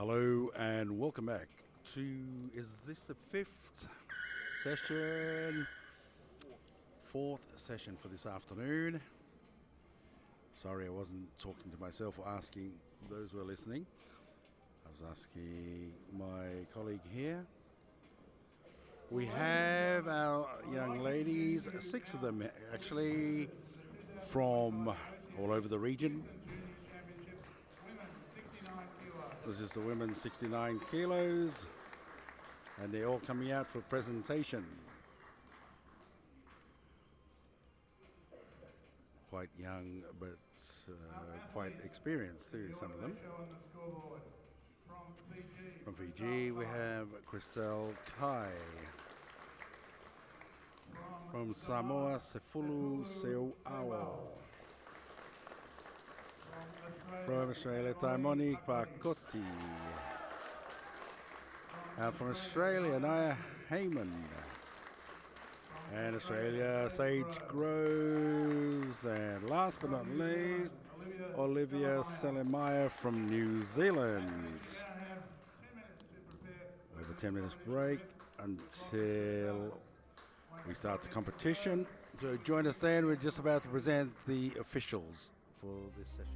Hello and welcome back to, is this the fifth session? Fourth session for this afternoon. Sorry, I wasn't talking to myself or asking those who are listening. I was asking my colleague here. We have our young ladies, 6 of them actually, from all over the region. This is the women's 69 kilos, and they're all coming out for presentation. Quite young, but quite experienced too, some of them. From Fiji, we have Christelle Kai. From Samoa, Sefulu Seuawa. From Australia, Taimoni Pakoti. And from Australia, Naya Heyman. And Australia, Sage Groves. And last but not least, Olivia Selemaya from New Zealand. We have a 10 minutes break until we start the competition. So join us then. We're just about to present the officials for this session.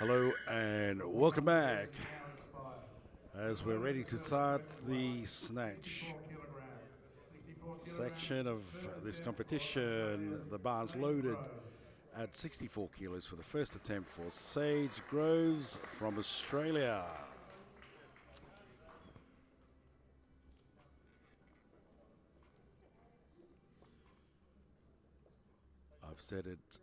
Hello and welcome back as we're ready to start the Snatch section of this competition. The bar's loaded at 64 kilos for the first attempt for Sage Groves from Australia. I've said it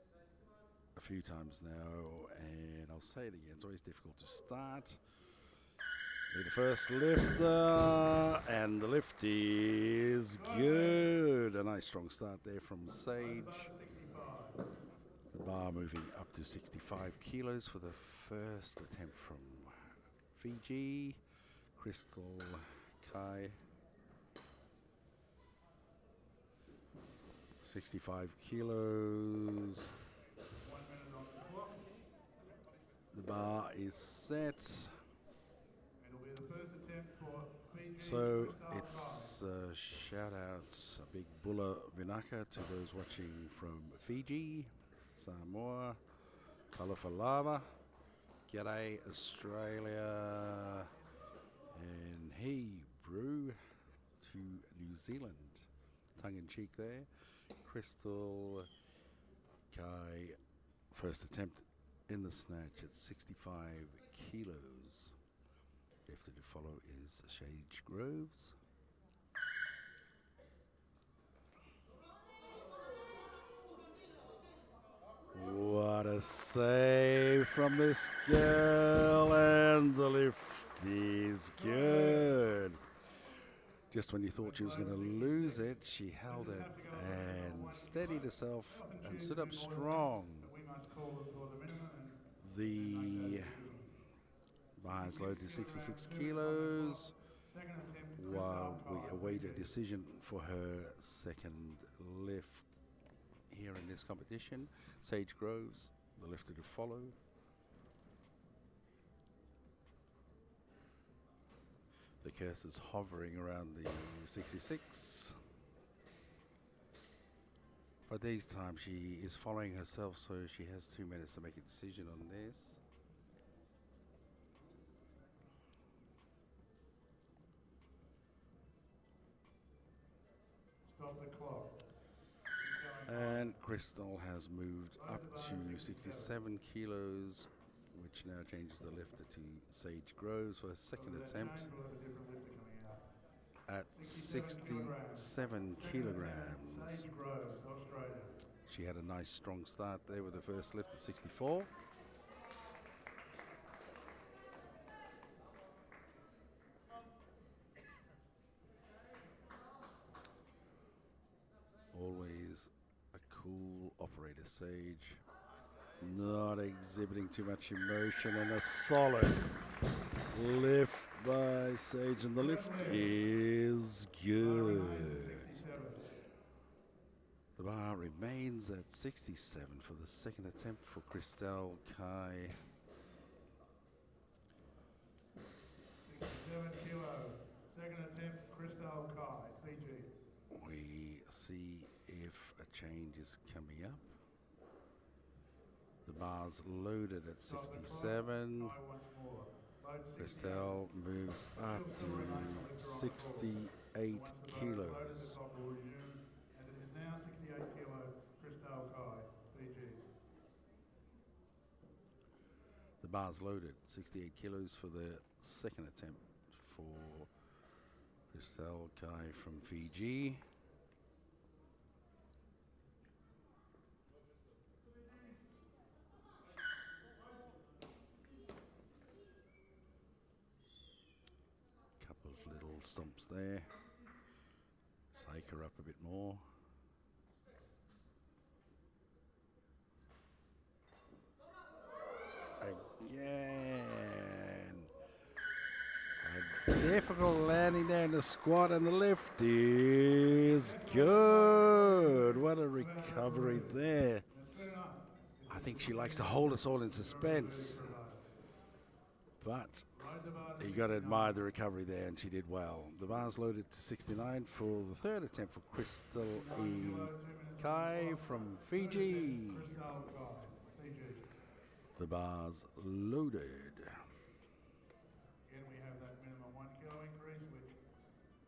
a few times now and I'll say it again, it's always difficult to start. The first lifter, and the lift is good. A nice strong start there from Sage. The bar moving up to 65 kilos for the first attempt from Fiji. Crystal Kai. 65 kilos. The bar is set. So it's shout out a big Bula Vinaka to those watching from Fiji, Samoa, Talafalava, G'day Australia, and hey brew to New Zealand. Tongue in cheek there. Crystal Kai, first attempt in the snatch at 65 kilos. Lifted to follow is Sage Groves. What a save from this girl, and the lift is good. Just when you thought she was going to lose it, she held it and steadied herself and stood up strong. The bar is loaded to 66 kilos while we await a decision for her second lift here in this competition. Sage Groves, the lifter to follow. The curse is hovering around the 66. But these times she is following herself, so she has 2 minutes to make a decision on this. Stop the clock. And Crystal has moved up to 67 kilos, which now changes the lifter to Sage Groves for a second attempt at 67 kilograms. Sage Groves, Australia. She had a nice strong start there with the first lift at 64. Always a cool operator, Sage. Not exhibiting too much emotion, and a solid lift by Sage, and the lift is good. The bar remains at 67 for the second attempt for Crystal Kai. 67 kilos. Second attempt, Crystal Kai, Fiji. We see if a change is coming up. The bar's loaded at 67. Crystal moves up to 68 kilos. And it is now 68 kilo, Crystal Kai, Fiji. The bar's loaded, 68 kilos for the second attempt for Crystal Kai from Fiji. Couple of little stomps there. Shake her up a bit more. Again. A difficult landing there in the squat, and the lift is good. What a recovery there. I think she likes to hold us all in suspense. But you got to admire the recovery there, and she did well. The bar's loaded to 69 for the third attempt for Crystal Kai from Fiji. The bar's loaded. Again, we have that minimum 1 kilo increase, which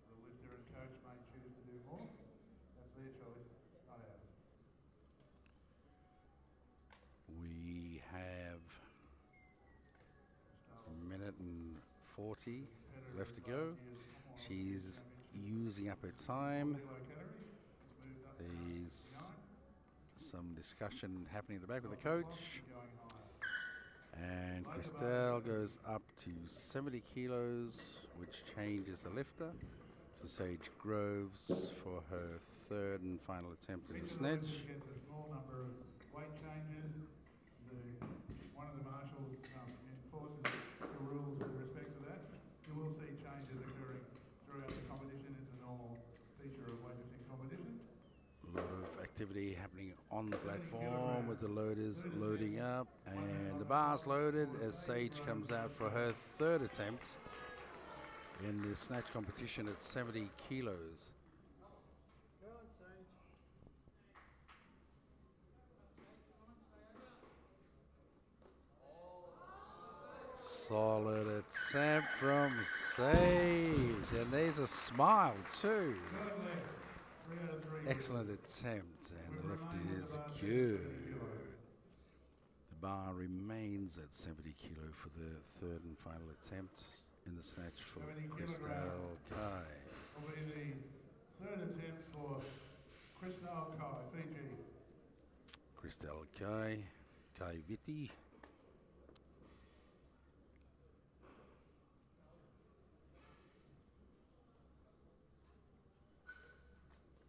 the lifter and coach may choose to do more. That's their choice, not ours. We have a minute and 40 left to go. She's using up her time. There's some discussion happening in the back with the coach. And Christelle goes up to 70 kilos, which changes the lifter to Sage Groves for her third and final attempt in the snatch. Gets a small number of weight changes. One of the marshals enforces the rules with respect to that. You will see changes occurring throughout the competition. It's a normal feature of weightlifting competition. A lot of activity happening on the platform with the loaders loading up, and the bar's loaded as Sage comes out for her third attempt in the snatch competition at 70 kilos. Solid attempt from Sage, and there's a smile too. Excellent attempt, and the lift is good. The bar remains at 70 kilo for the third and final attempt in the snatch for Christelle Kai. Will be the third attempt for Christelle Kai, Fiji. Christelle Kai, Kai Viti.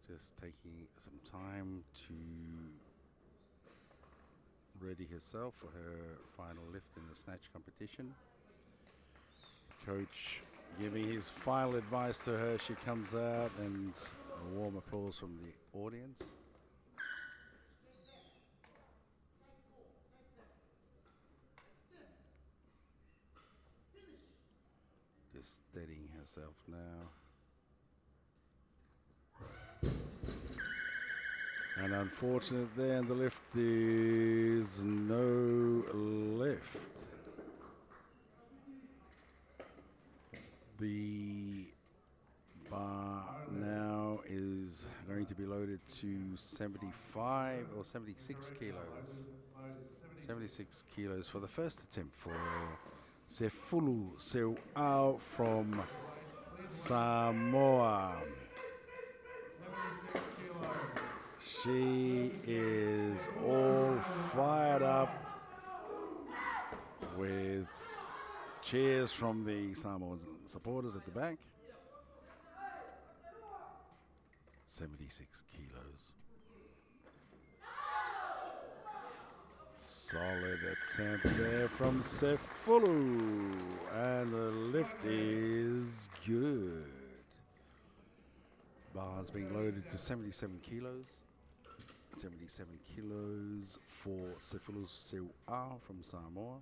Just taking some time to ready herself for her final lift in the snatch competition. Coach giving his final advice to her. She comes out, and a warm applause from the audience. Just steadying herself now. And unfortunate there, the lift is no lift. The bar now is going to be loaded to 75 or 76 kilos. 76 kilos for the first attempt for Sefulu Seuao from Samoa. She is all fired up with cheers from the Samoan supporters at the back. 76 kilos. Solid attempt there from Sefulu, and the lift is good. Bar's being loaded to 77 kilos. 77 kilos for Sefulu Seuao from Samoa.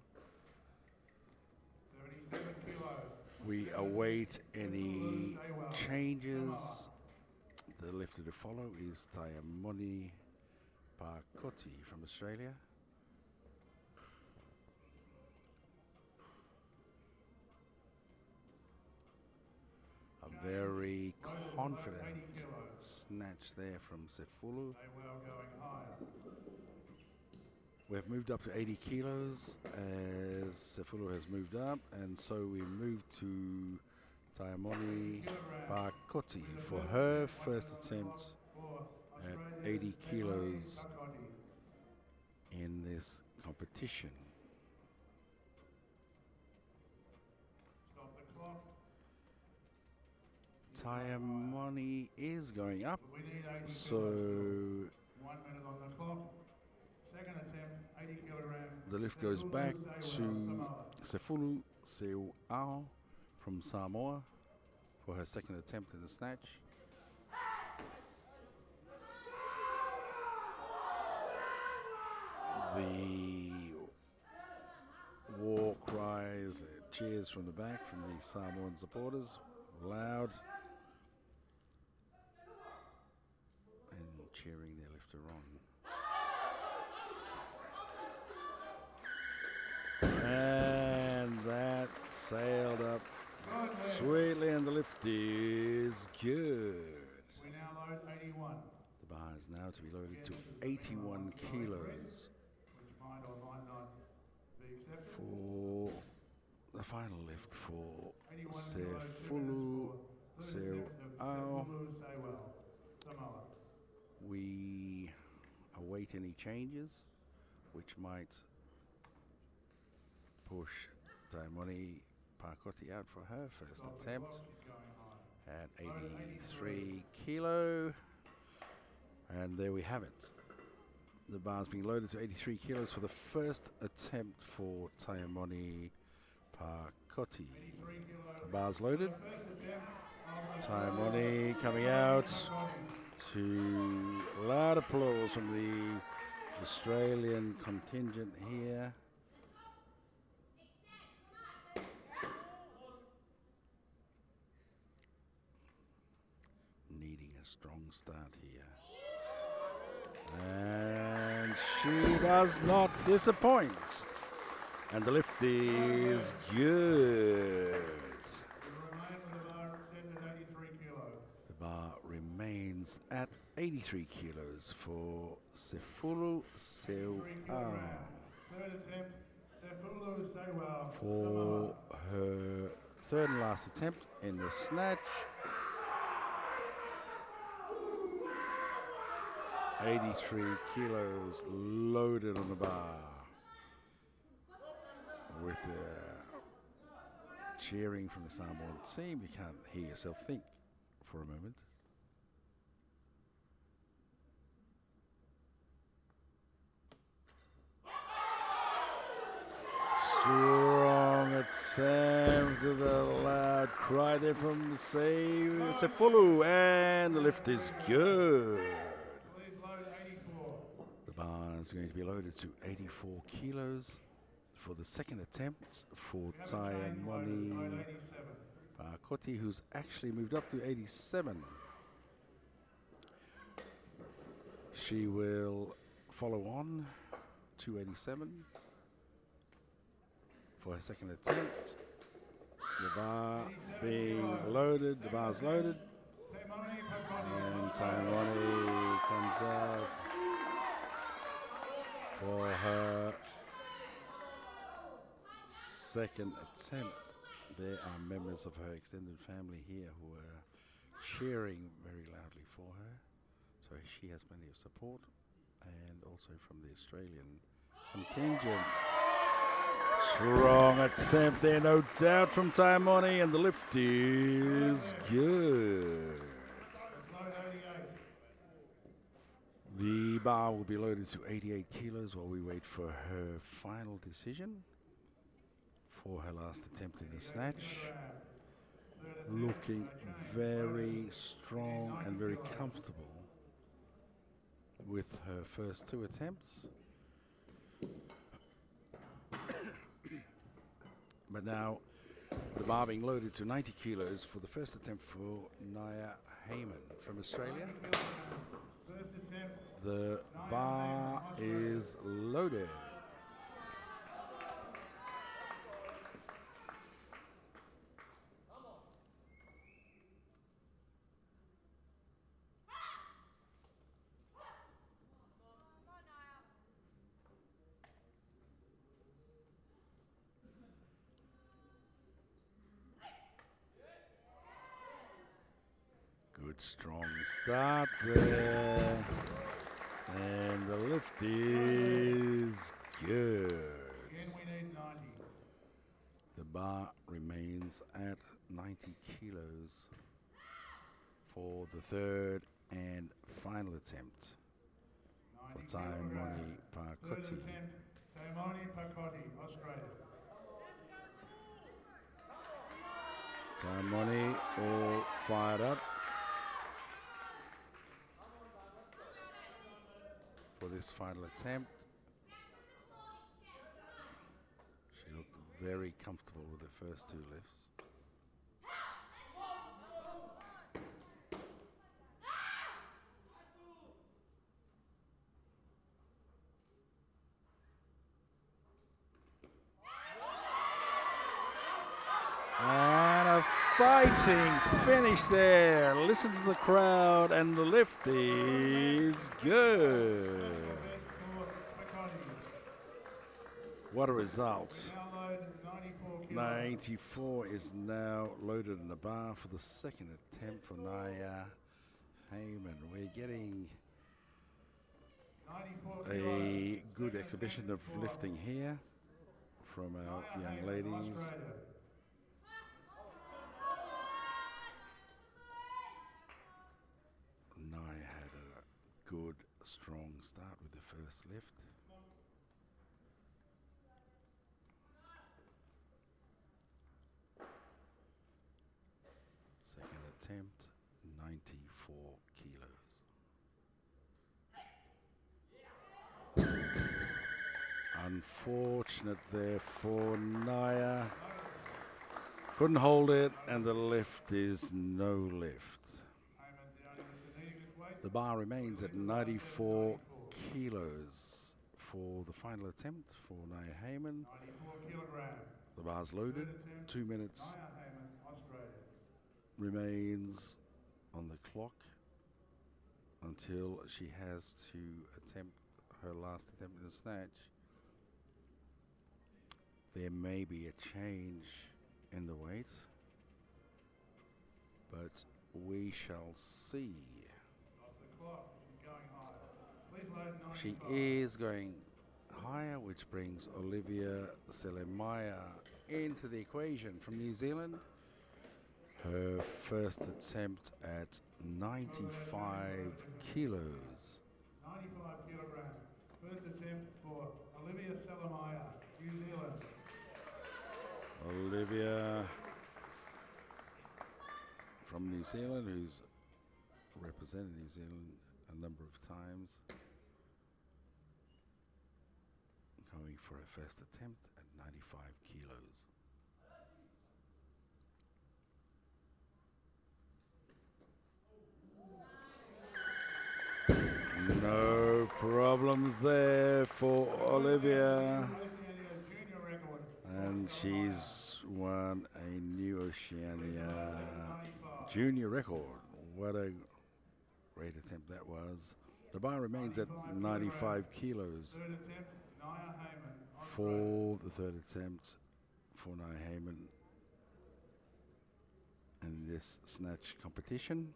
77 kilos. We await any changes. The lifter to follow is Tayamoni Pakoti from Australia. A very confident snatch there from Sefulu. We've moved up to 80 kilos as Sefulu has moved up, and so we move to Tayamoni Pakoti for her first attempt at 80 kilos in this competition. Tayamoni is going up, so 1 minute on the clock. Second attempt, 80 kilograms. the lift goes back to Sefulu Seuao from Samoa for her second attempt in the snatch. The war cries, cheers from the back from the Samoan supporters, loud, and cheering their lifter on. And that sailed up sweetly, and the lift is good. We now load 81, The bar is now to be loaded to 81 kilos which might or might not be accepted. for the final lift for 81 Sefulu Seu Ao. Samoa. We await any changes which might push Taimoni Pakoti out for her first attempt at 83 kilo. And there we have it. The bar's being loaded to 83 kilos for the first attempt for Taimoni Pakoti. The bar's loaded. Taimoni coming out to loud applause from the Australian contingent here. Needing a strong start here. And she does not disappoint. And the lift is good. The bar remains at 83 kilos for Sefulu Seu Ao. Third attempt, Sefulu Seu Ao. For her third and last attempt in the snatch. 83 kilos loaded on the bar. With cheering from the Samoan team, you can't hear yourself think for a moment. Strong attempt to the loud cry there from Sefulu, and the lift is good. The bar is going to be loaded to 84 kilos for the second attempt for Taimoni Pakoti, who's actually moved up to 87. She will follow on to 87 for her second attempt. The bar being loaded, the bar's loaded, and Taimoni comes out for her second attempt. There are members of her extended family here who are cheering very loudly for her, so she has plenty of support, and also from the Australian contingent. Strong attempt there, no doubt, from Taimoni, and the lift is good. The bar will be loaded to 88 kilos while we wait for her final decision for her last attempt in the snatch. Looking very strong and very comfortable with her first two attempts. But now the bar being loaded to 90 kilos for the first attempt for Naya Heyman from Australia. The bar is loaded. Good strong start there. And the lift is good. Again, we need 90. The bar remains at 90 kilos for the third and final attempt for Taimoni Pakoti. Third attempt, Taimoni Pakoti, Australia. Taimoni all fired up for this final attempt. She looked very comfortable with the first two lifts. exciting finish there. Listen to the crowd, and the lift is good. What a result. 94 is now loaded in the bar for the second attempt for Naya Heyman. We're getting a good exhibition of lifting here from our young ladies. Naya had a good, strong start with the first lift. Second attempt, 94 kilos. Unfortunate there for Naya. Couldn't hold it, and the lift is no lift. The bar remains at 94 kilos for the final attempt for Naya Heyman. The bar's loaded. 2 minutes remains on the clock until she has to attempt her last attempt in the snatch. There may be a change in the weight, but we shall see. She is going higher, which brings Olivia Selemaya into the equation from New Zealand. Her first attempt at 95 kilos. 95 kilograms. First attempt for Olivia Selemaya, New Zealand. Olivia from New Zealand, who's represented New Zealand a number of times. Going for her first attempt at 95 kilos. No problems there for Olivia. And she's won a new Oceania junior record. What a great attempt that was. The bar remains at 95 kilos for the third attempt for Naya Heyman in this snatch competition.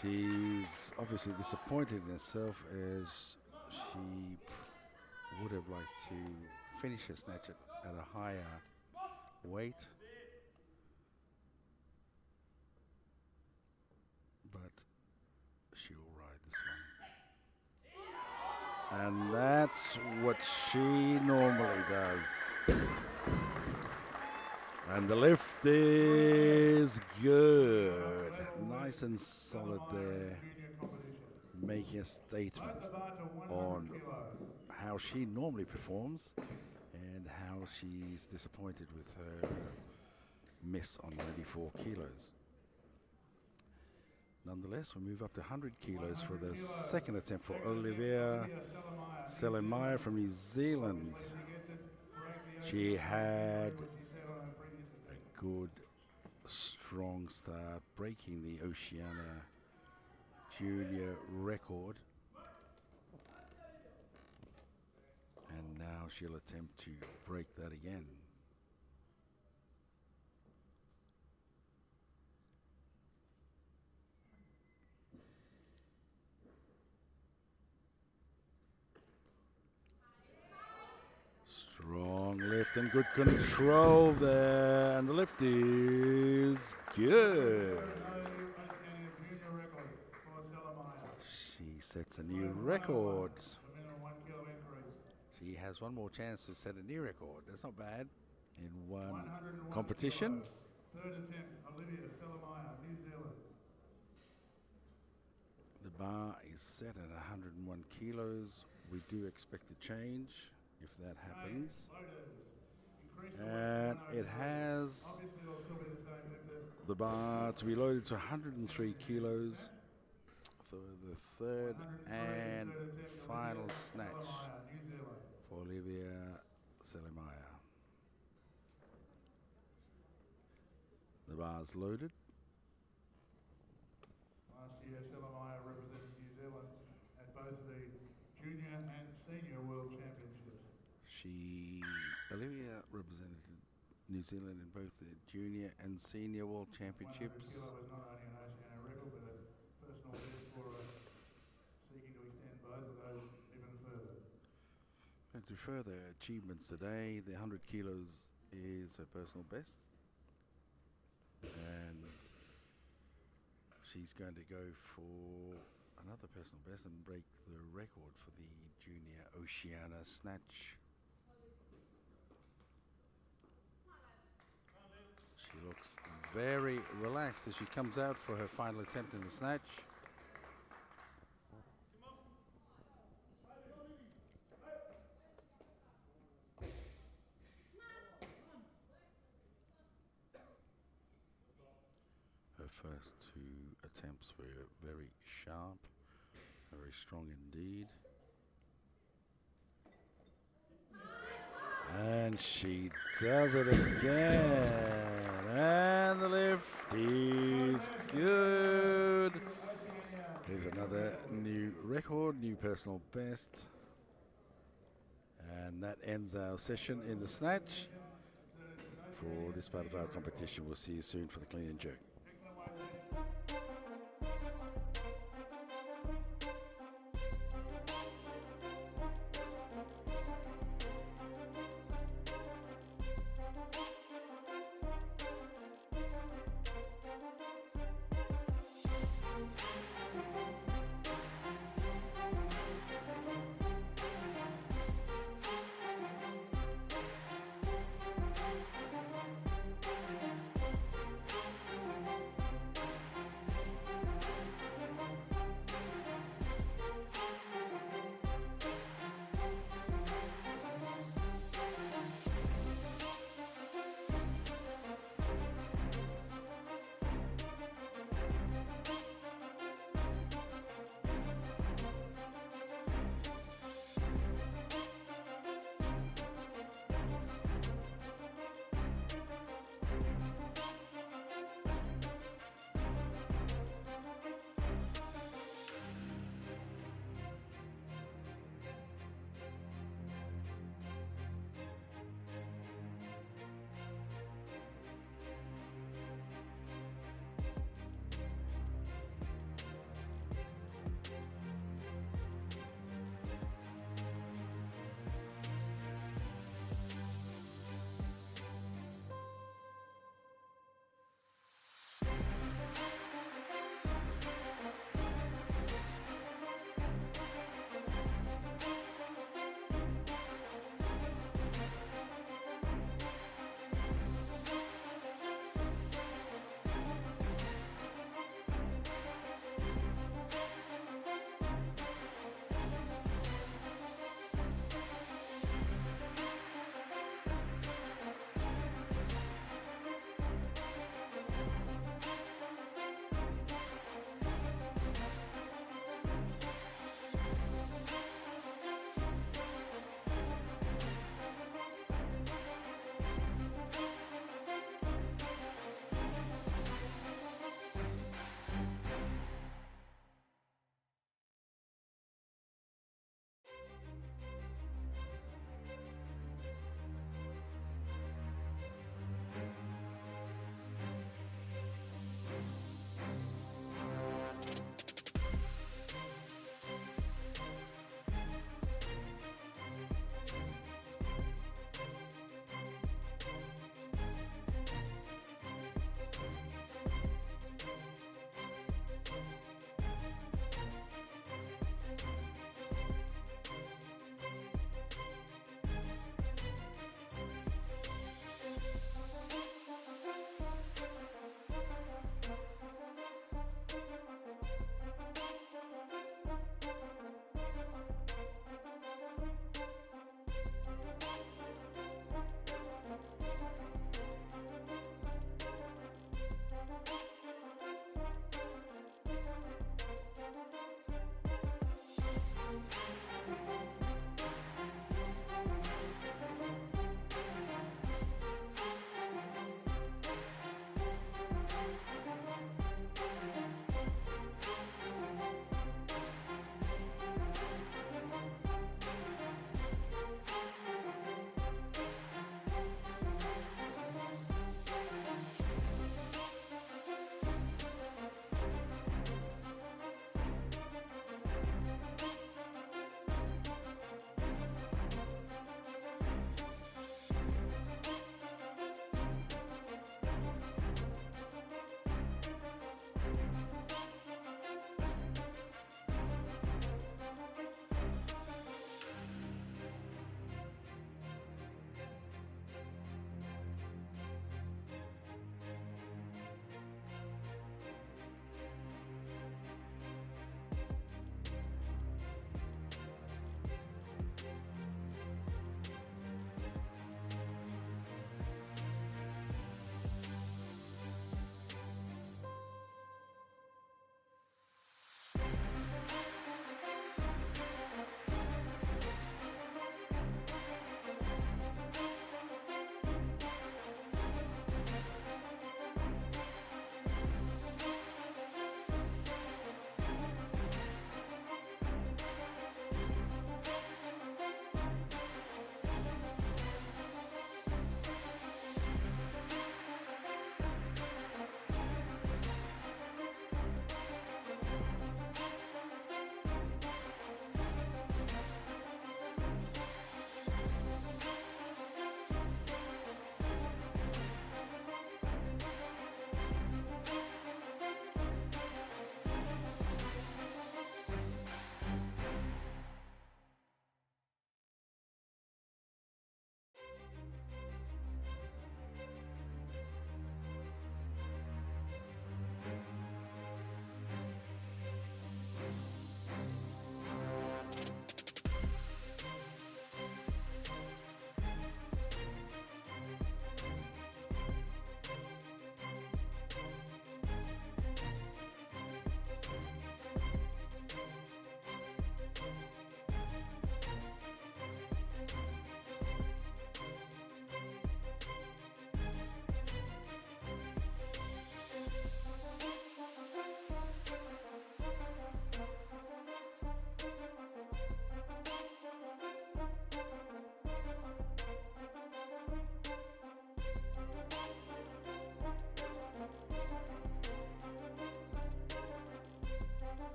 She's obviously disappointed in herself, as she would have liked to finish her snatch at a higher weight. But she'll ride this one. And that's what she normally does. And the lift is good. Nice and solid there, making a statement on how she normally performs and how she's disappointed with her miss on 94 kilos. Nonetheless, we move up to 100 kilos for the second attempt for Olivia Selemaya from New Zealand. She had a good, strong start, breaking the Oceania junior record. And now she'll attempt to break that again. Strong lift and good control there, and the lift is good. She sets a new record. She has one more chance to set a new record. That's not bad in one competition. Third attempt, Olivia Selemaya, New Zealand. The bar is set at 101 kilos. We do expect a change if that happens. And it has the bar to be loaded to 103 kilos for the third and final snatch for Olivia Selimaya. The bar's loaded. Last year, Selimaya represented New Zealand at both the Junior and Senior World Championships. Olivia represented New Zealand in both the Junior and Senior World 100 Championships. kilo is not only an Oceania record, but a personal best for her, seeking to extend both of those even further. And to further achievements today, the 100 kilos is her personal best. And she's going to go for another personal best and break the record for the Junior Oceania Snatch. She looks very relaxed as she comes out for her final attempt in the Snatch. Her first two attempts were very sharp, very strong indeed. And she does it again. And the lift is good. Here's another new record, new personal best. And that ends our session in the Snatch. For this part of our competition, we'll see you soon for the clean and jerk.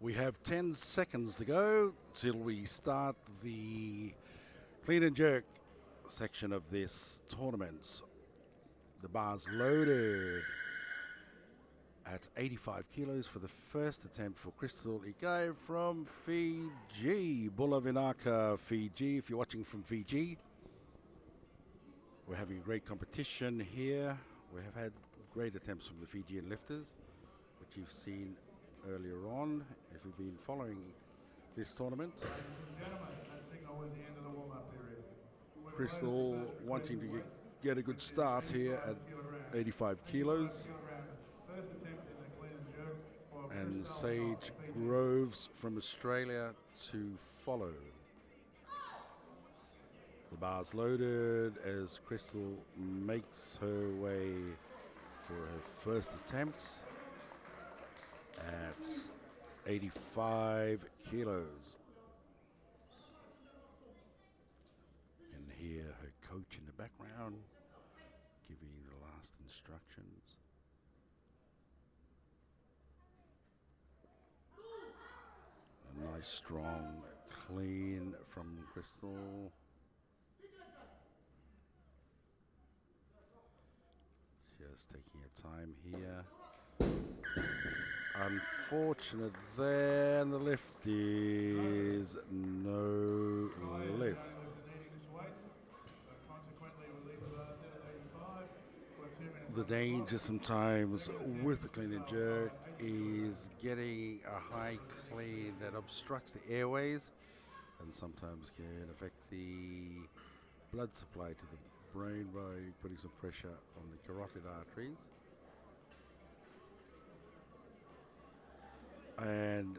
We have 10 seconds to go till we start the clean and jerk section of this tournament. The bar's loaded at 85 kilos for the first attempt for Crystal Ikai from Fiji, Bulavinaka, Fiji. If you're watching from Fiji, we're having a great competition here. We have had great attempts from the Fijian lifters, which you've seen earlier on if you've been following this tournament. Ladies and gentlemen, that signal was the end of the warm-up period. Crystal wanting to get a good start here at 85 kilos. First attempt in the clean and jerk for And Crystal Sage of Fiji. Groves from Australia to follow. The bar's loaded as Crystal makes her way for her first attempt at 85 kilos. You can hear her coach in the background giving the last instructions. A nice strong clean from Crystal. Just taking her time here. Unfortunate there, and the lift is no lift. The danger sometimes with the clean and jerk is getting a high clean that obstructs the airways and sometimes can affect the blood supply to the brain by putting some pressure on the carotid arteries. And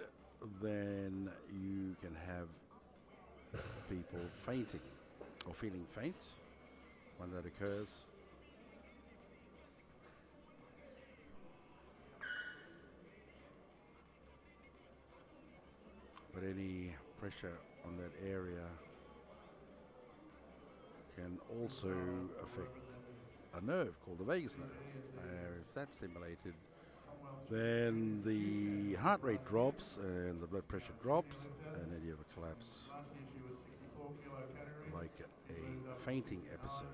then you can have people fainting or feeling faint when that occurs. But any pressure on that area can also affect a nerve called the vagus nerve. If that's stimulated, then the heart rate drops and the blood pressure drops, and then you have a collapse, like a fainting episode.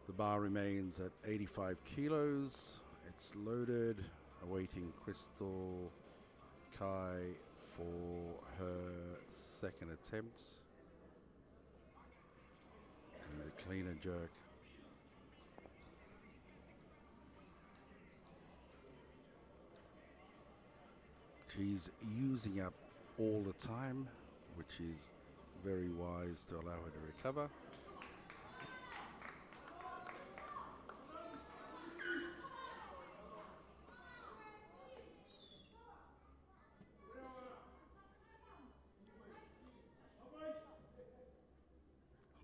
The bar remains at 85 kilos. It's loaded, awaiting Crystal Kai for her second attempt. And the clean and jerk. She's using up all the time, which is very wise to allow her to recover.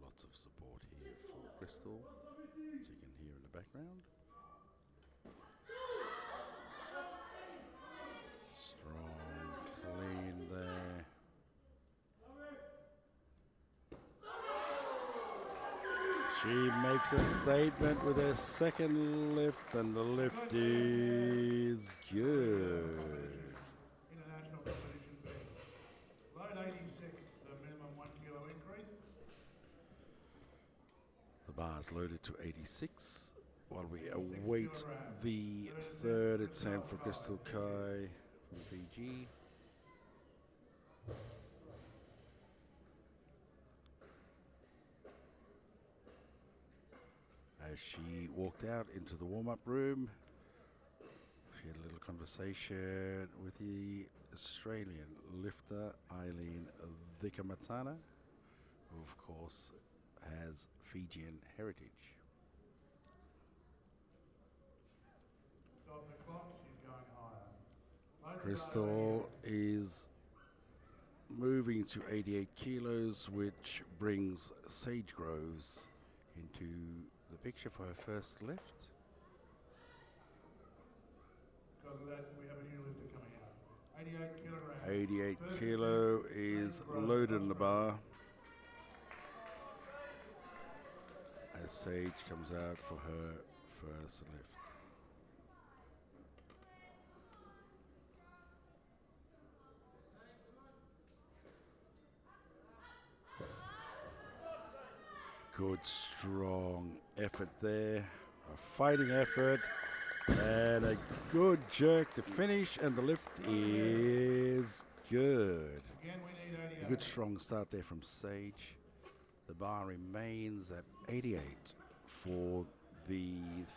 Lots of support here for Crystal, as you can hear in the background. Strong clean there. She makes a statement with her second lift, and the lift is good. International competition B. Load 86, the minimum 1 kilo increase. The bar's loaded to 86 while we await the third attempt for Crystal Kai from Fiji. As she walked out into the warm-up room, she had a little conversation with the Australian lifter, Eileen Vikamatana, who of course has Fijian heritage. Stop the clock, she's going higher. Crystal is moving to 88 kilos, which brings Sage Groves into the picture for her first lift. Because of that, we have a new lifter coming out. 88 kilograms. 88 kilo is loaded in the bar as Sage comes out for her first lift. Good, strong effort there. A fighting effort. And a good jerk to finish. And the lift is good. Again, we need 88. A good, strong start there from Sage. The bar remains at 88 for the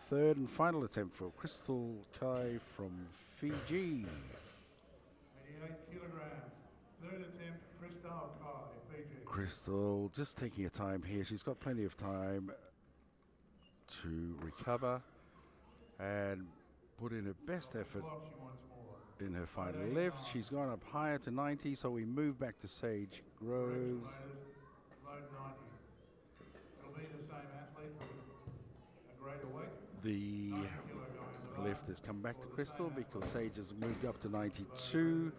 third and final attempt for Crystal Kai from Fiji. 88 kilograms. Third attempt, Crystal Kai, Fiji. Crystal just taking her time here. She's got plenty of time to recover and put in her best effort Clock, she wants more. in her final lift. She's gone up higher to 90, so we move back to Sage Groves. Load 90. It'll be the same athlete with a greater weight. The 90 kilo going on the lift has come back to Crystal because Sage has moved up to 92.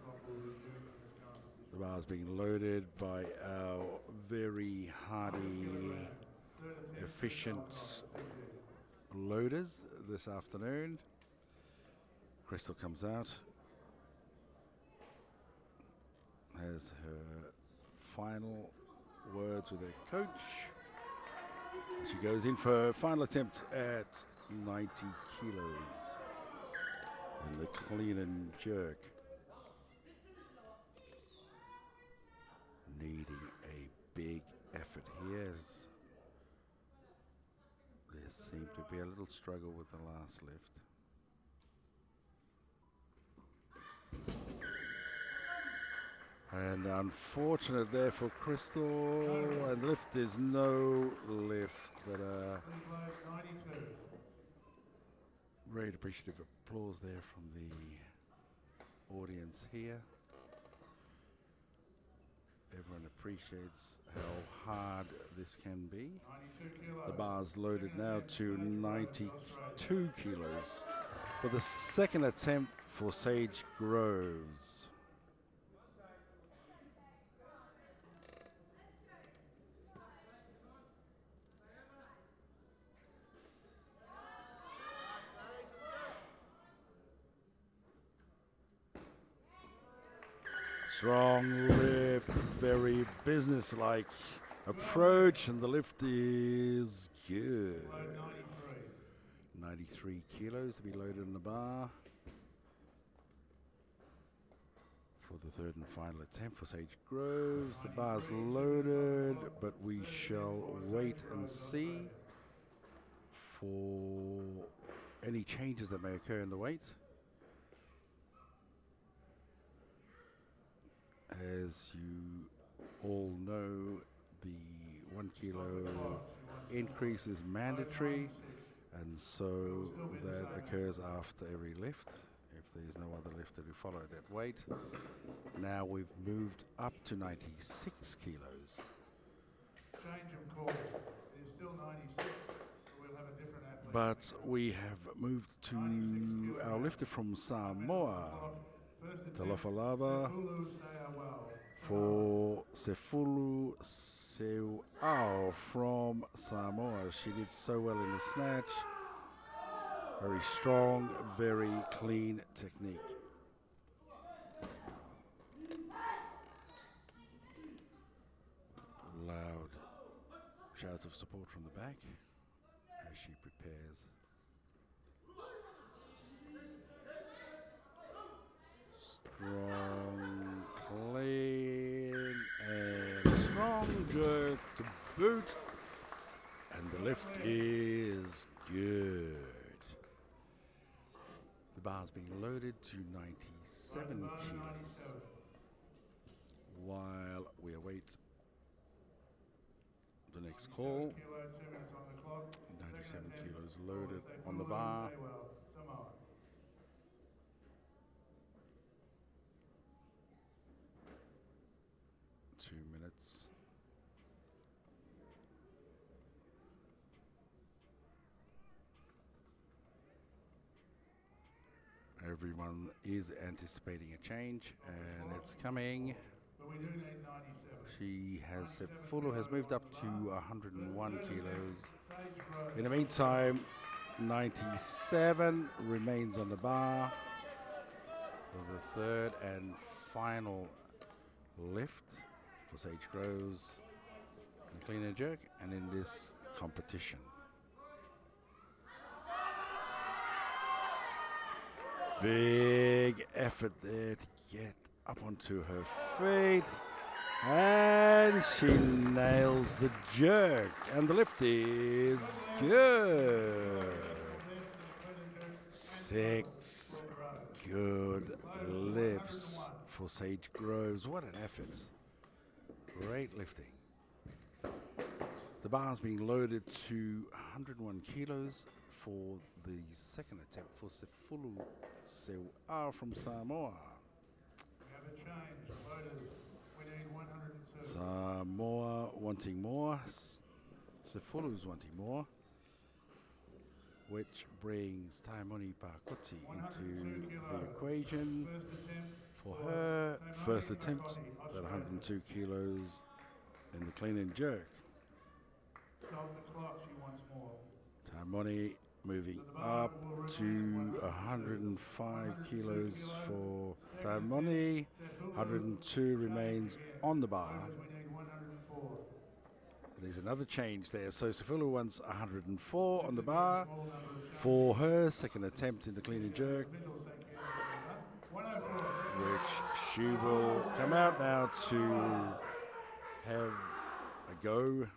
The bar's being loaded by our very hardy, efficient loaders this afternoon. Crystal comes out, has her final words with her coach. She goes in for her final attempt at 90 kilos in the clean and jerk. Needing a big effort here. There seemed to be a little struggle with the last lift. And unfortunate there for Crystal, and lift is no lift, but great appreciative applause there from the audience here. Everyone appreciates how hard this can be. The bar's loaded now to 92 kilos for the second attempt for Sage Groves. Strong lift, very business-like approach, and the lift is good. 93 kilos to be loaded in the bar for the third and final attempt for Sage Groves. The bar's loaded, but we shall wait and see for any changes that may occur in the weight. As you all know, the 1 kilo increase is mandatory, and so that occurs after every lift if there's no other lifter to follow that weight. Now we've moved up to 96 kilos. Change of call. It's still 96. We'll have a different athlete. But we have moved to our lifter from Samoa, Talafalava, for Sefulu Seuao from Samoa. She did so well in the snatch. Very strong, very clean technique. Loud shouts of support from the back as she prepares. Strong, clean, and strong jerk to boot. And the lift is good. The bar's being loaded to 97 kilos while we await the next call. 97 kilos loaded on the bar. 2 minutes. Everyone is anticipating a change, and it's coming. But we do need 97. Fulu has moved up to 101 kilos. In the meantime, 97 remains on the bar for the third and final lift for Sage Groves. And clean and jerk and in this competition. Big effort there to get up onto her feet. And she nails the jerk. And the lift is good. 6 good lifts for Sage Groves. What an effort. Great lifting. The bar's being loaded to 101 kilos for the second attempt for Sefulu Sewa from Samoa. We have a change. Loaders, we need 102. Samoa wanting more. Sefulu's wanting more. Which brings Taimoni Pakoti into the equation. For her first attempt at 102 kilos in the clean and jerk. Stop the clock, she wants more. Taimoni moving up to 105 kilos for Taimoni. 102 remains on the bar. We need 104. There's another change there. So Sefulu wants 104 on the bar for her second attempt in the clean and jerk, which she will come out now to have a go.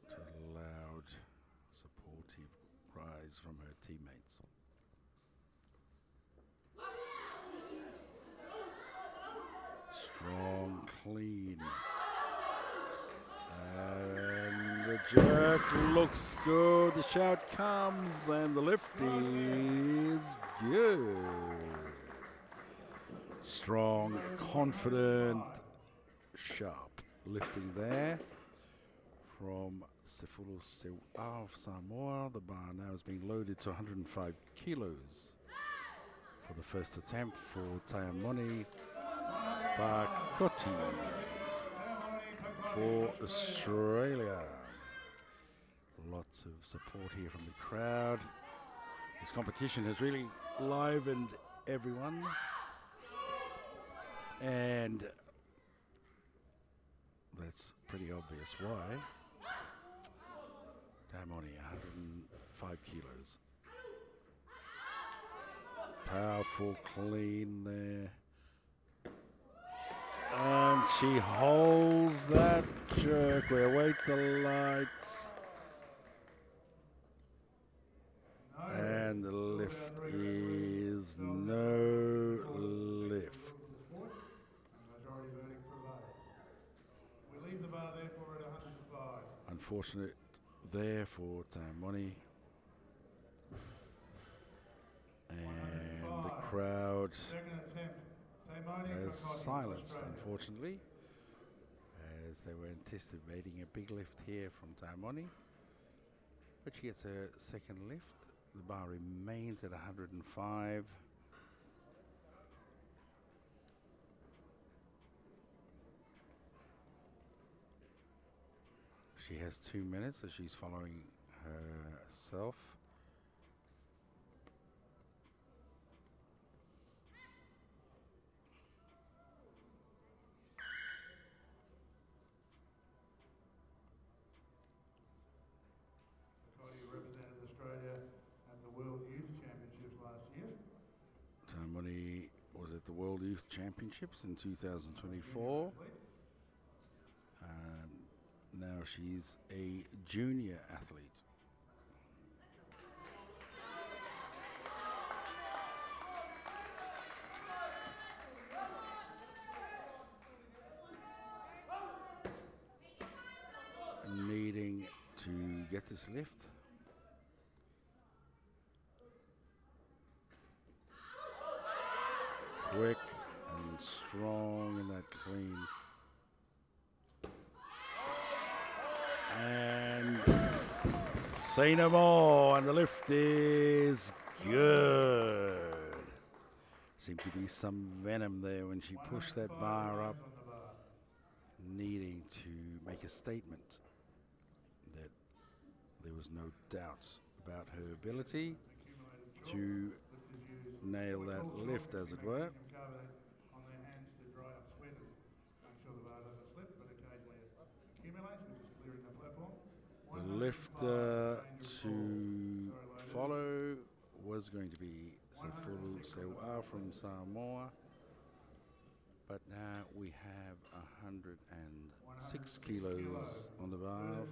To loud, supportive cries from her teammates. Strong, clean. And the jerk looks good. The shout comes and the lift is good. Strong, confident, sharp lifting there from Sefulu Sewa of Samoa. The bar now is being loaded to 105 kilos for the first attempt for Taimoni Pakoti for Australia. Lots of support here from the crowd. This competition has really livened everyone, and that's pretty obvious why. Taimoni, 105 kilos. Powerful, clean there. And she holds that jerk. We await the lights. And the lift is no lift. We leave the bar therefore at 105. Unfortunate there for Taimoni. And the crowd Second attempt. Taimoni has Pakoti, silenced, Australia. unfortunately, as they were anticipating a big lift here from Taimoni. But she gets her second lift. The bar remains at 105. She has 2 minutes, so she's following herself. Pakoti represented Australia at the World Youth Championships last year. Taimoni was at the World Youth Championships in 2024. Now she's a junior athlete. Needing to get this lift. Quick and strong in that clean. And say no more, and the lift is good. Seemed to be some venom there when she pushed that bar up, needing to make a statement that there was no doubt about her ability to nail that lift, as it were. Them cover on their hands to dry up sweat and make sure the bar doesn't slip, but occasionally it accumulates, which is clearing the platform. The lift to follow was going to be Sefulu Sewa from Samoa, but now we have 106 kilos on the bar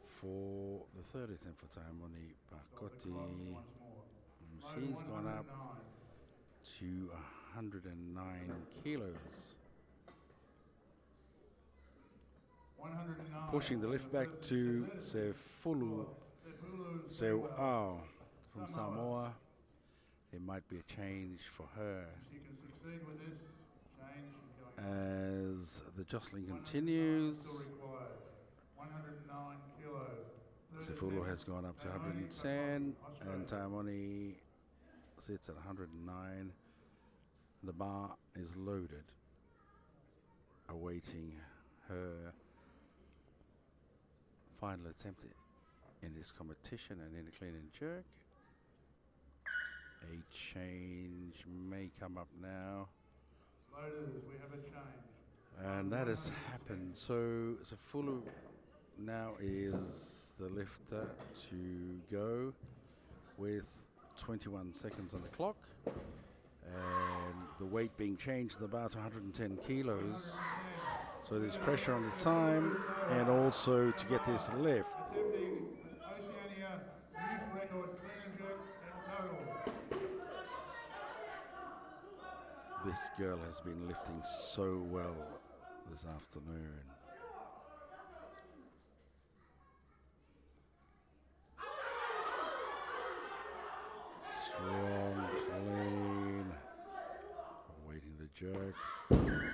for the third attempt for Taimoni Pakoti. She's gone up to 109 kilos. Pushing the lift back to Sefulu Sewa from Samoa. There might be a change for her as the jostling continues. Sefulu has gone up to 110 and Taimoni sits at 109. The bar is loaded, awaiting her final attempt in this competition and in a clean and jerk. A change may come up now. We have a change. And that has happened. So Sefulu now is the lifter to go with 21 seconds on the clock. And the weight being changed in the bar to 110 kilos. So there's pressure on the time and also to get this lift. Attempting Oceania youth record clean and jerk and total. This girl has been lifting so well this afternoon. Strong, clean, awaiting the jerk.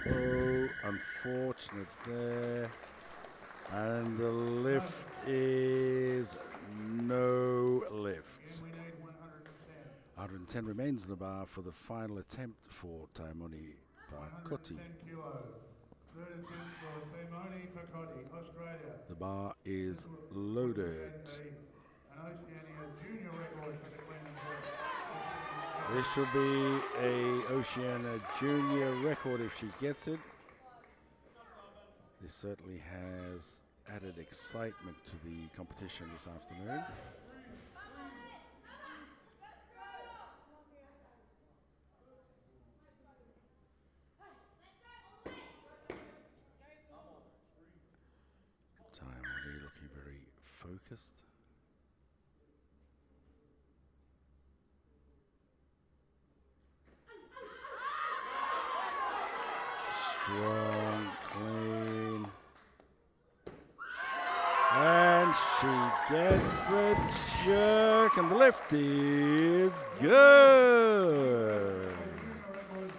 Oh, unfortunate there. And the lift is no lift. We need 110. 110 remains in the bar for the final attempt for Taimoni Pakoti. 110 kilos. Third attempt for Taimoni Pakoti, Australia. The bar is loaded. An Oceania junior record for the clean and jerk. This should be a Oceania junior record if she gets it. This certainly has added excitement to the competition this afternoon. Taimoni looking very focused. Strong, clean. And she gets the jerk, and the lift is good.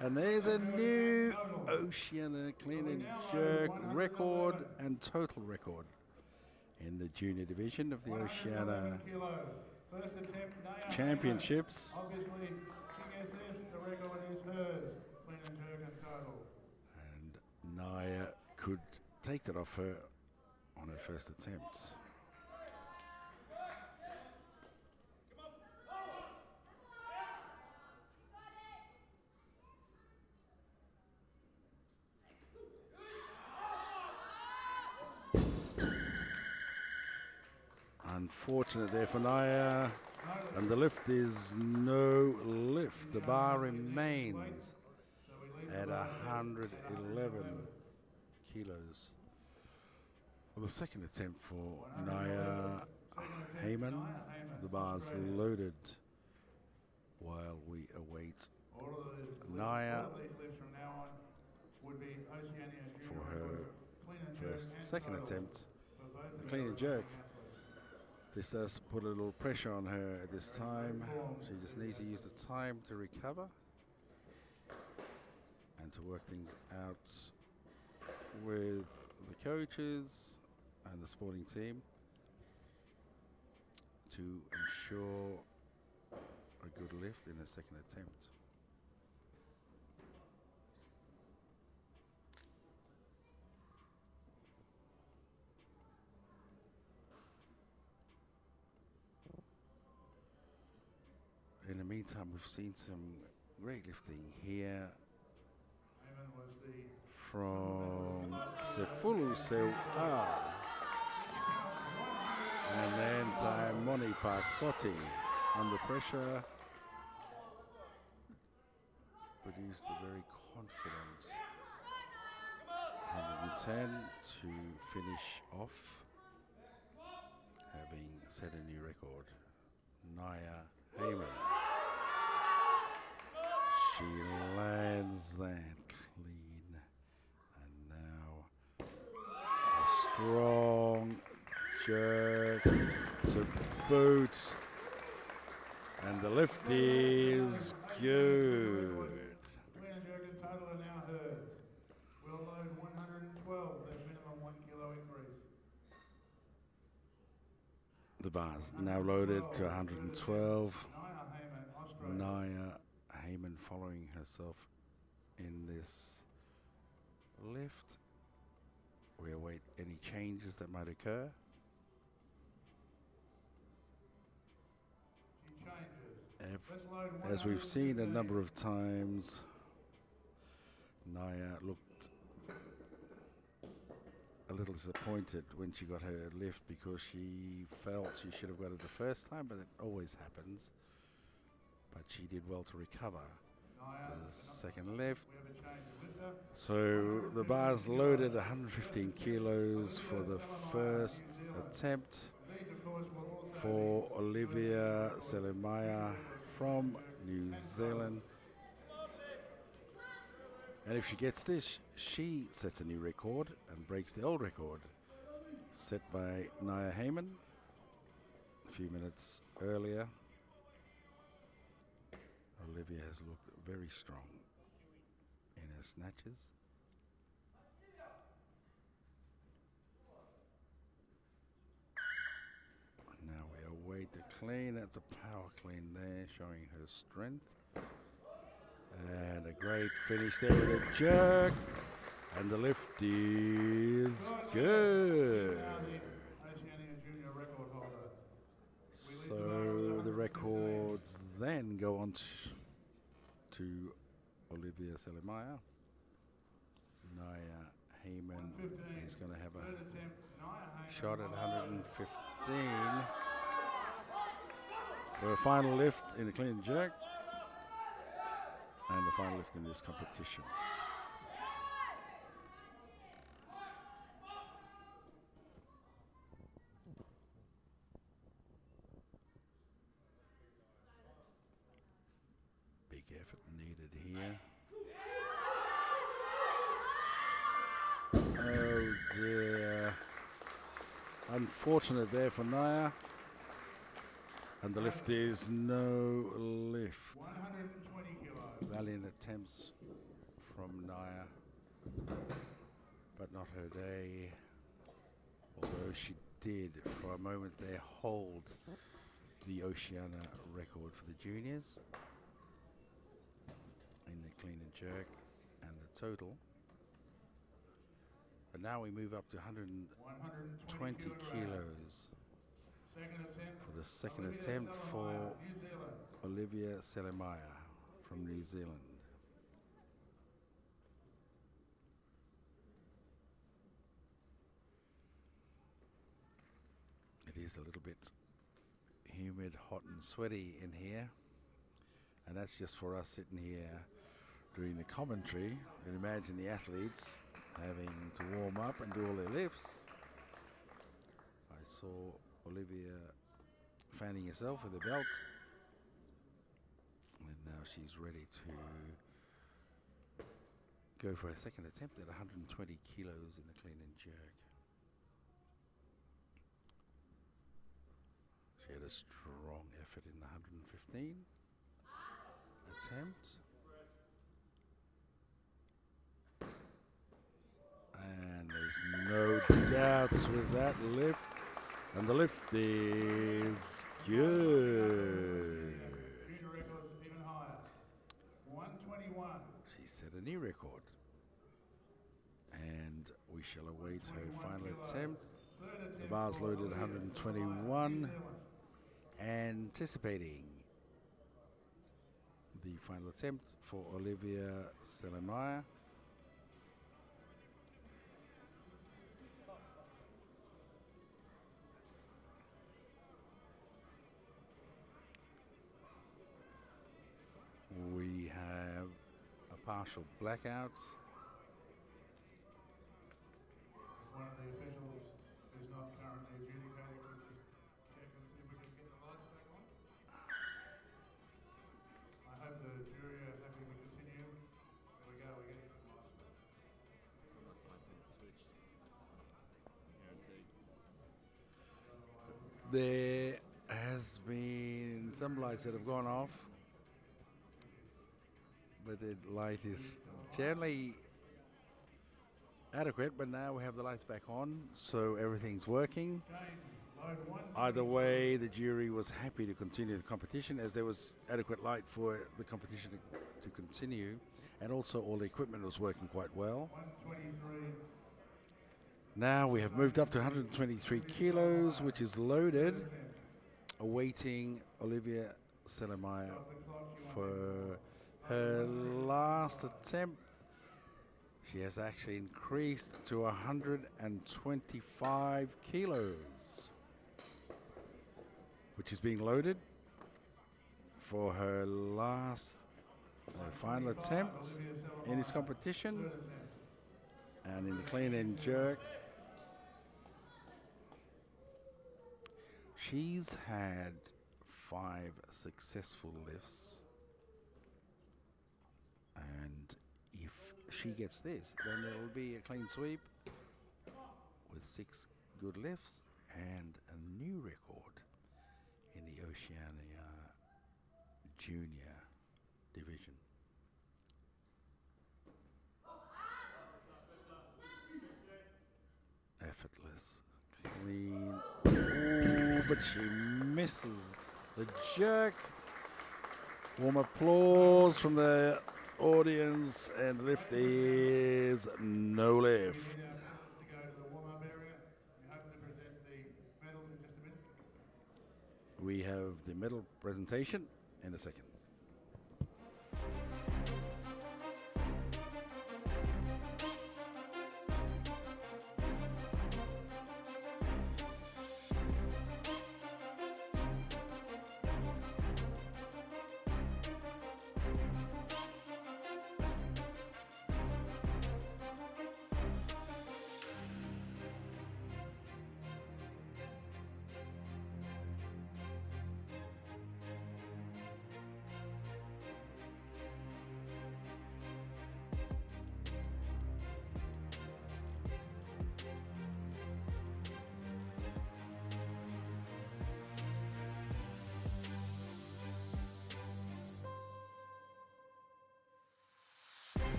And there's a new Oceania clean and jerk record and total record in the junior division of the Oceania First attempt, Naya Championships. Obviously, she gets this, the record is hers. Clean and jerk and total. And Naya could take that off her on her first attempt. Unfortunate there for Naya, and the lift is no lift. The bar remains at 111 kilos. Well, the second attempt for Naya Heyman, the bar's loaded while we await Naya for her second attempt. A clean and jerk. This does put a little pressure on her at this time. She just needs to use the time to recover and to work things out with the coaches and the sporting team to ensure a good lift in the second attempt. meantime, we've seen some great lifting here Heyman was the from Sefulu Sewa. And then Taimoni Pakoti under pressure produced a very confident 110 to finish off, having set a new record. Naya Heyman. She lands that clean, and now a strong jerk to boot, and the lift is good. clean and jerk in total are now heard. Will load 112, that's minimum 1 kilo increase. The bar's now loaded to 112. Naya Heyman, Australia. Naya Heyman following herself in this lift. We await any changes that might occur. She changes. Let's load As we've seen a 115. number of times, Naya looked a little disappointed when she got her lift because she felt she should have got it the first time, but it always happens. But she did well to recover Naya, the second lift. we have a change of lifter. So the bar's loaded 115 kilos for the first attempt These, of course, will also for Olivia Selemaya from New Zealand. And if she gets this, she sets a new record and breaks the old record set by Naya Heyman a few minutes earlier. Olivia has looked very strong in her snatches. Now we await the clean. That's a power clean there, showing her strength. And a great finish there with a jerk. And the lift is good. Oceania junior record holder. So the records then go on to Olivia Selemaya. Naya Heyman is going to have Third a attempt, Naya Heyman. shot at 115 for a final lift in a clean jerk and the final lift in this competition. Big effort needed here. Oh dear. Unfortunate there for Naya. And the lift is no lift. 120 kilos. Valiant attempts from Naya, but not her day. Although she did, for a moment there, hold the Oceania record for the juniors in the clean and jerk and the total. But now we move up to 120 kilos Second attempt. for the second Olivia attempt for Selemaya, New Zealand. Olivia Selemaya from New Zealand. It is a little bit humid, hot and sweaty in here, and that's just for us sitting here doing the commentary. You can imagine the athletes having to warm up and do all their lifts. I saw Olivia fanning herself with a belt, and now she's ready to go for a second attempt at 120 kilos in the clean and jerk. She had a strong effort in the 115 attempt. And there's no doubts with that lift. And the lift is good. Junior records even higher. 121. She set a new record. And we shall await her final attempt. The bar's loaded 121. Anticipating the final attempt for Olivia Selemayer. We have a partial blackout. One of the officials who's not currently adjudicating, could just check and see if we can get the lights back on. I hope the jury are happy we continue. There we go, we're getting some lights back. There has been some lights that have gone off, but the light is generally adequate, but now we have the lights back on, so everything's working. Either way, the jury was happy to continue the competition as there was adequate light for the competition to continue, and also all the equipment was working quite well. 123. Now we have moved up to 123 kilos, which is loaded, awaiting Olivia Selemayer for her last attempt. She has actually increased to 125 kilos, which is being loaded for her last final attempt in this competition. And in the clean and jerk, she's had 5 successful lifts, and if she gets this, then there will be a clean sweep with 6 good lifts and a new record in the Oceania Junior division. Effortless, clean, ooh, but she misses the jerk. Warm applause from the audience, and the lift is no lift. To go to the warm-up area. We hope to present the medals in just a minute. We have the medal presentation in a second.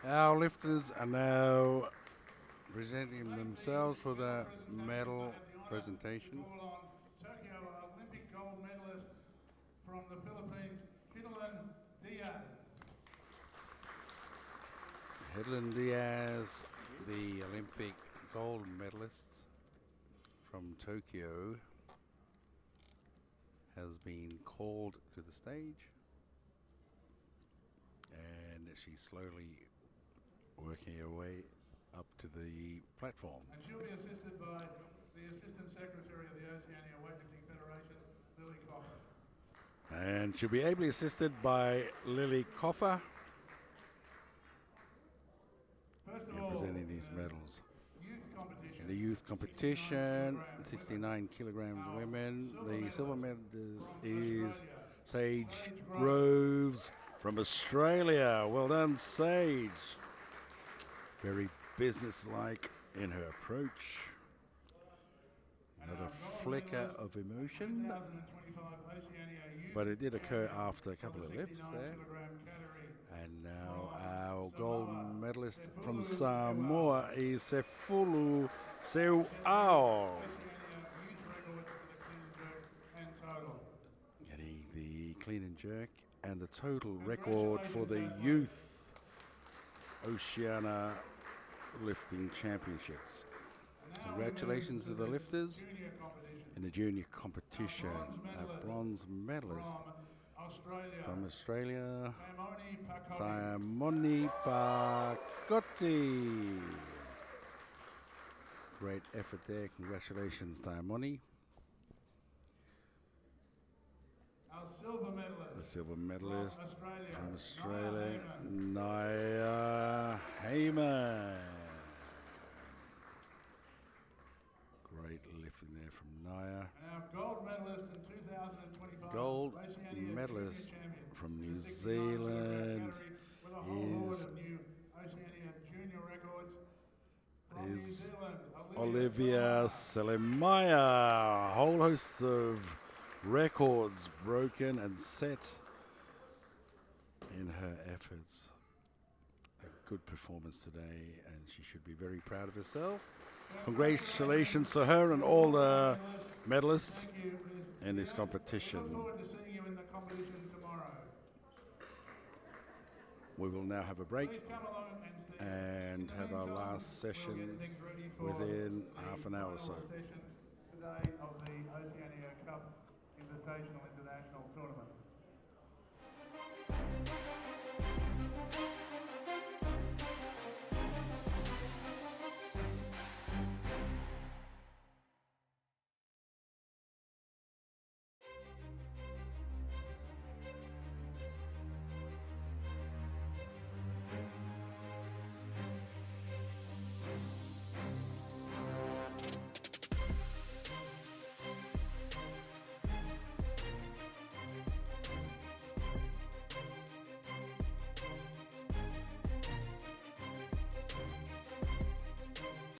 Our lifters are now presenting themselves for the medal presentation. Call on Tokyo Olympic gold medalist from the Philippines, Diaz. Hedlund Diaz, the Olympic gold medalist from Tokyo, has been called to the stage, and she's slowly working her way up to the platform. And she'll be assisted by the Assistant Secretary of the Oceania Weightlifting Federation, Lily Coffer. And she'll be ably assisted by Lily Coffer First of in all, presenting these medals. youth competition. In the youth competition, 69 kilograms women, the silver medalist is Sage Groves from Australia. Well done, Sage. Very businesslike in her approach. Not a flicker of emotion, 2025 Oceania Youth but it did occur Champion after a couple of for the lifts 59 there. kilogram category. And now From our gold Samoa, medalist from Sefulu Samoa is Sefulu Seuao. Oceania Youth record for the clean and jerk and total. Getting the clean and jerk and the total record for the youth Oceania lifting championships. Congratulations to the lifters Junior competition. in the junior competition. A bronze medalist From Australia, from Australia, Taimoni Pakotti. Taimoni Pakotti. Great effort there. Congratulations, Taimoni. Our silver The medalist silver medalist from from Australia, Australia, Naya Heyman. Great lifting there from Naya. And our gold medalist in 2025 Gold Oceania medalist Junior Champion from in New the 69 kilogram Zealand category with a whole horde is of new Oceania junior records. From New is Zealand, Olivia Selemaya. A whole host of records broken and set in her efforts. A good performance today, and she should be very proud of herself. Congratulations to her and all the medalists Thank you. in this competition. Look forward to seeing you in the competition tomorrow. We will now have a break Please come along and see us. and In the have our meantime, last we'll session get things ready for within the half an hour or so. final session today of the Oceania Cup Invitational International Tournament.